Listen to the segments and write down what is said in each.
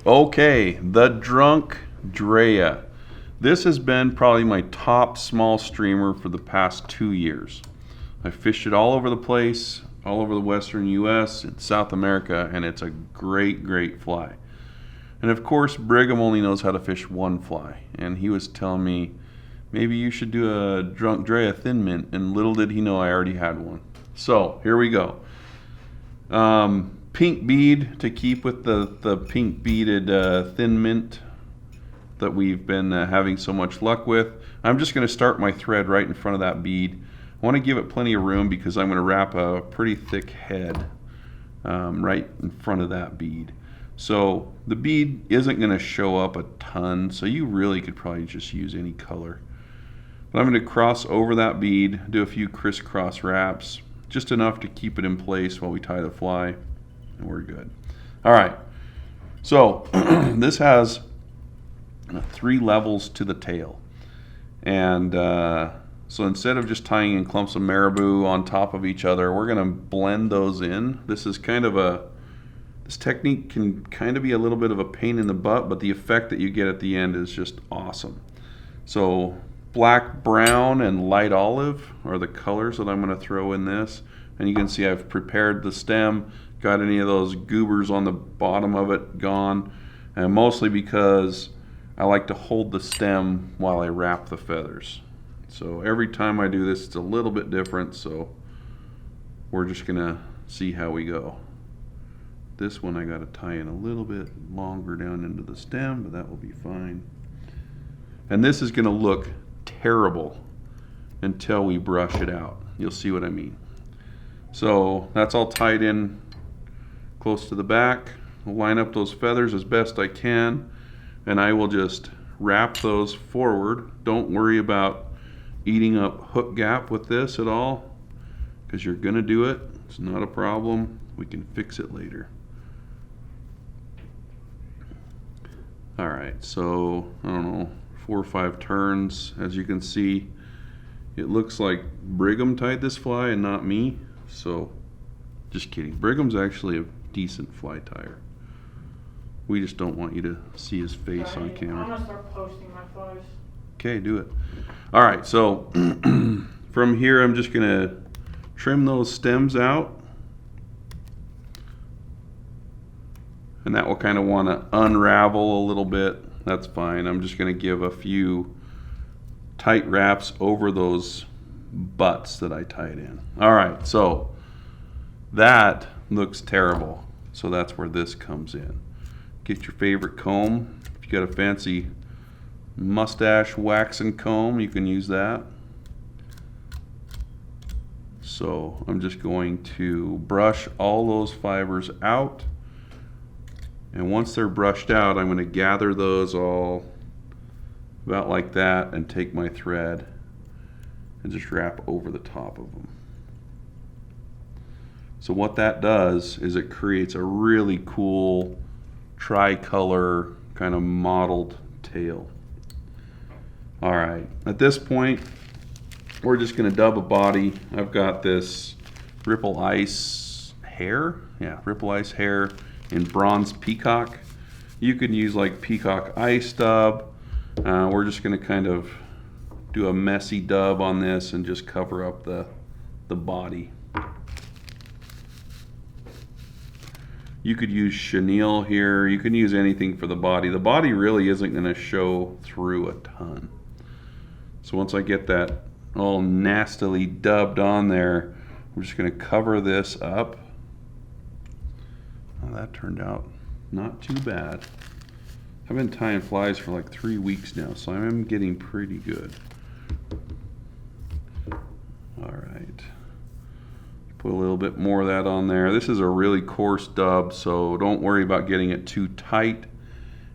Okay, the Drunk Drea. This has been probably my top small streamer for the past 2 years. I fished it all over the place, all over the western US and South America, and it's a great, great fly. And of course, Brigham only knows how to fish one fly, and he was telling me maybe you should do a Drunk Drea Thin Mint, and little did he know I already had one. So here we go. Pink bead to keep with the pink beaded thin mint that we've been having so much luck with. I'm just going to start my thread right in front of that bead. I want to give it plenty of room because I'm going to wrap a pretty thick head right in front of that bead. So the bead isn't going to show up a ton, so you really could probably just use any color. But I'm going to cross over that bead, do a few crisscross wraps, just enough to keep it in place while we tie the fly, and we're good. All right, so this has 3 levels to the tail, and so instead of just tying in clumps of Marabou on top of each other, we're going to blend those in. This technique can kind of be a little bit of a pain in the butt, but the effect that you get at the end is just awesome. So black, brown, and light olive are the colors that I'm going to throw in this. And you can see I've prepared the stem, got any of those goobers on the bottom of it gone, and mostly because I like to hold the stem while I wrap the feathers. So every time I do this, it's a little bit different, so we're just going to see how we go. This one I got to tie in a little bit longer down into the stem, but that will be fine. And this is going to look terrible until we brush it out. You'll see what I mean. So that's all tied in close to the back. I'll line up those feathers as best I can, and I will just wrap those forward. Don't worry about eating up hook gap with this at all, because you're going to do it. It's not a problem. We can fix it later. All right, so I don't know, 4 or 5 turns. As you can see, it looks like Brigham tied this fly and not me. So just kidding. Brigham's actually a decent fly tire. We just don't want you to see his face on camera. I'm gonna start posting my flies. Okay, do it. All right, so from here I'm just gonna trim those stems out. And that will kind of want to unravel a little bit. That's fine. I'm just going to give a few tight wraps over those butts that I tied in. All right, so that looks terrible. So that's where this comes in. Get your favorite comb. If you got a fancy mustache waxing comb, you can use that. So I'm just going to brush all those fibers out. And once they're brushed out, I'm going to gather those all about like that and take my thread and just wrap over the top of them. So what that does is it creates a really cool tricolor kind of mottled tail. All right, at this point, we're just going to dub a body. I've got this Ripple Ice hair. Yeah, Ripple Ice hair in bronze peacock. You could use like peacock ice dub. We're just going to kind of do a messy dub on this and just cover up the body. You could use chenille here. You can use anything for the body. The body really isn't going to show through a ton. So once I get that all nastily dubbed on there, we're just going to cover this up. Well, that turned out not too bad. I've been tying flies for like 3 weeks now, so I'm getting pretty good. All right. Put a little bit more of that on there. This is a really coarse dub, so don't worry about getting it too tight.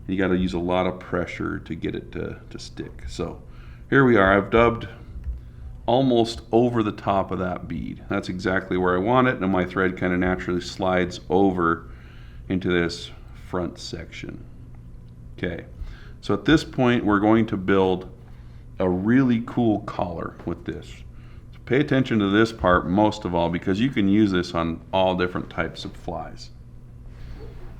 You got to use a lot of pressure to get it to stick. So here we are. I've dubbed almost over the top of that bead. That's exactly where I want it, and my thread kind of naturally slides over into this front section. Okay, so at this point we're going to build a really cool collar with this. So pay attention to this part most of all, because you can use this on all different types of flies.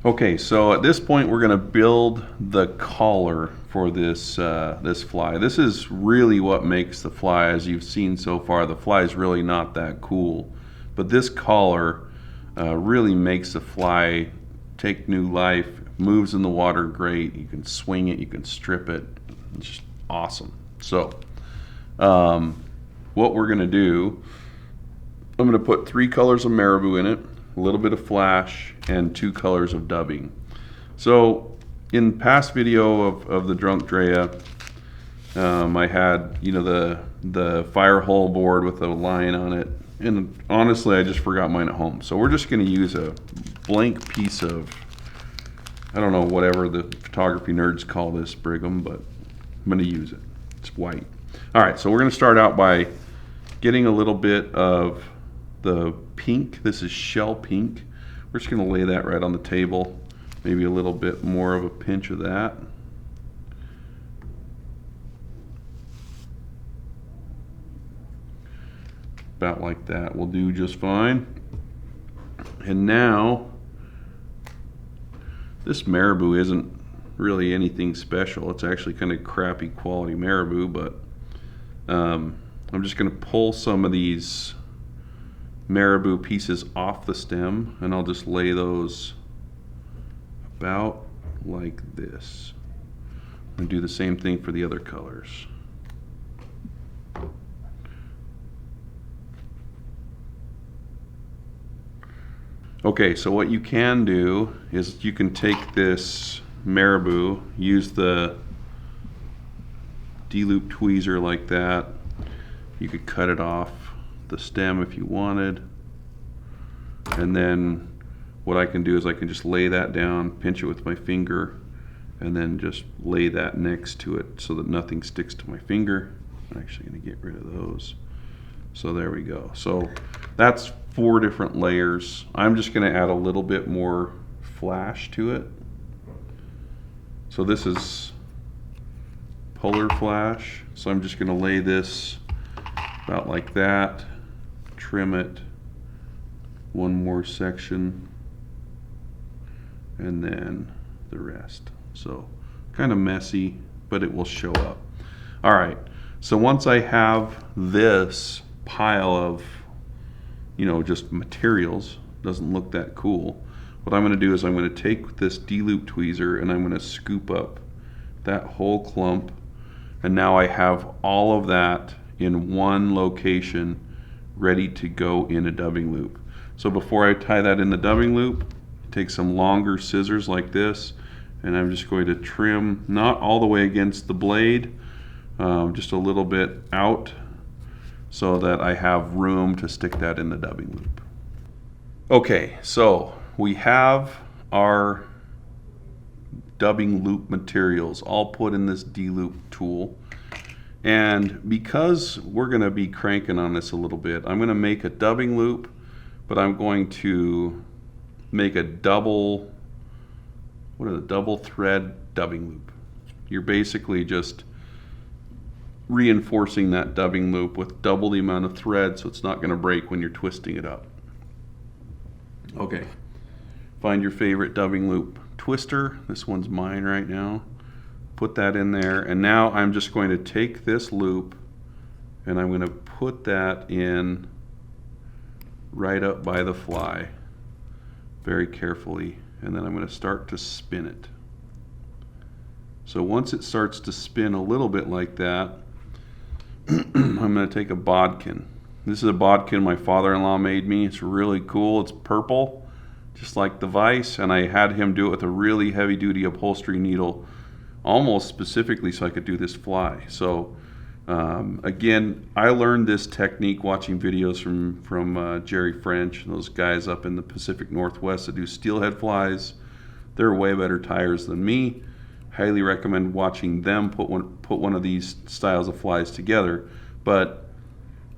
Okay, so at this point we're going to build the collar for this this fly. This is really what makes the fly. As you've seen so far, the fly is really not that cool, but this collar really makes the fly take new life. Moves in the water great. You can swing it, you can strip it. It's just awesome. So what we're going to do, I'm going to put 3 colors of Marabou in it, a little bit of flash, and 2 colors of dubbing. So in past video of the Drunk Drea, I had, you know, the fire hole board with a line on it, and honestly I just forgot mine at home. So we're just going to use a blank piece of, I don't know, whatever the photography nerds call this, Brigham, but I'm going to use it. It's white. Alright, so we're going to start out by getting a little bit of the pink. This is shell pink. We're just going to lay that right on the table. Maybe a little bit more of a pinch of that. About like that will do just fine. And now, this Marabou isn't really anything special. It's actually kind of crappy quality Marabou, but I'm just going to pull some of these Marabou pieces off the stem, and I'll just lay those about like this. I'm going to do the same thing for the other colors. Okay, so what you can do is you can take this Marabou, use the D-loop tweezer like that. You could cut it off the stem if you wanted, and then what I can do is I can just lay that down, pinch it with my finger, and then just lay that next to it so that nothing sticks to my finger. I'm actually going to get rid of those. So there we go. So that's 4 different layers. I'm just going to add a little bit more flash to it. So this is polar flash. So I'm just going to lay this about like that, trim it, 1 more section, and then the rest. So kind of messy, but it will show up. All right, so once I have this pile of, you know, just materials, doesn't look that cool, what I'm going to do is I'm going to take this D-loop tweezer and I'm going to scoop up that whole clump, and now I have all of that in one location ready to go in a dubbing loop. So before I tie that in the dubbing loop, take some longer scissors like this, and I'm just going to trim, not all the way against the blade, just a little bit out, so that I have room to stick that in the dubbing loop. Okay, so we have our dubbing loop materials all put in this D-loop tool. And because we're going to be cranking on this a little bit, I'm going to make a dubbing loop, but I'm going to make a double thread dubbing loop. You're basically just reinforcing that dubbing loop with double the amount of thread, so it's not going to break when you're twisting it up. Okay, find your favorite dubbing loop twister. This one's mine right now. Put that in there, and now I'm just going to take this loop and I'm going to put that in right up by the fly very carefully, and then I'm going to start to spin it. So once it starts to spin a little bit like that, I'm going to take a bodkin. This is a bodkin my father-in-law made me. It's really cool. It's purple, just like the vise, and I had him do it with a really heavy-duty upholstery needle, almost specifically so I could do this fly. So again, I learned this technique watching videos from Jerry French and those guys up in the Pacific Northwest that do steelhead flies. They're way better tires than me. Highly recommend watching them put one of these styles of flies together. But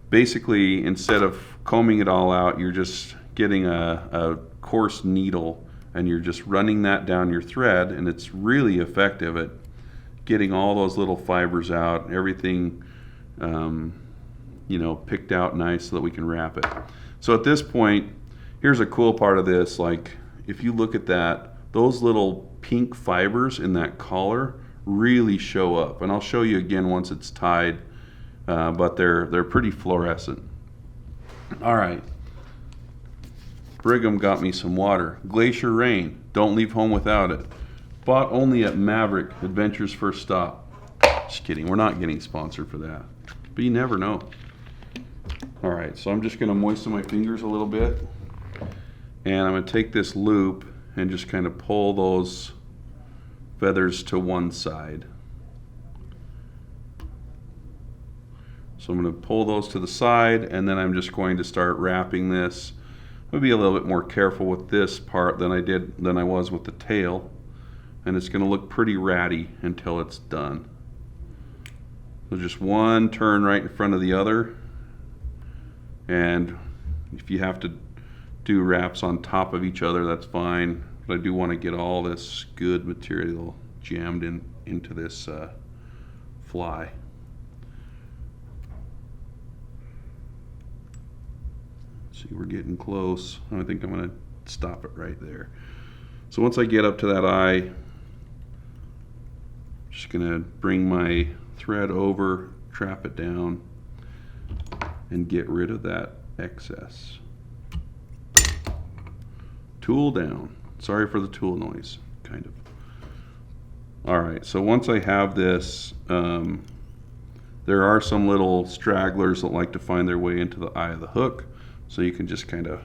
basically, instead of combing it all out, you're just getting a coarse needle and you're just running that down your thread, and it's really effective at getting all those little fibers out, everything you know, picked out nice so that we can wrap it. So at this point, here's a cool part of this. Like, if you look at that, those little pink fibers in that collar really show up. And I'll show you again once it's tied, but they're pretty fluorescent. All right. Brigham got me some water. Glacier Rain, don't leave home without it. Bought only at Maverick, Adventure's First Stop. Just kidding, we're not getting sponsored for that. But you never know. All right, so I'm just gonna moisten my fingers a little bit. And I'm gonna take this loop and just kind of pull those feathers to one side. So I'm gonna pull those to the side, and then I'm just going to start wrapping this. I'll be a little bit more careful with this part than I was with the tail. And it's gonna look pretty ratty until it's done. So just one turn right in front of the other. And if you have to do wraps on top of each other, that's fine. But I do want to get all this good material jammed into this fly. See, we're getting close. I think I'm going to stop it right there. So once I get up to that eye, I'm just going to bring my thread over, trap it down, and get rid of that excess. Tool down. Sorry for the tool noise, kind of. All right, so once I have this, there are some little stragglers that like to find their way into the eye of the hook, so you can just kind of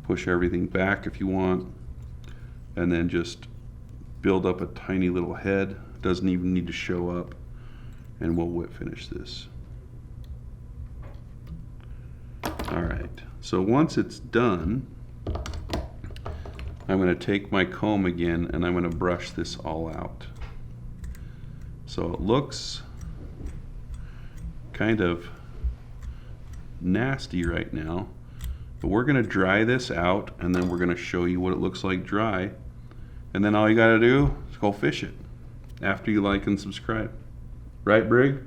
push everything back if you want, and then just build up a tiny little head. Doesn't even need to show up, and we'll whip finish this. All right, so once it's done, I'm going to take my comb again and I'm going to brush this all out. So it looks kind of nasty right now, but we're going to dry this out and then we're going to show you what it looks like dry. And then all you got to do is go fish it after you like and subscribe. Right, Brig?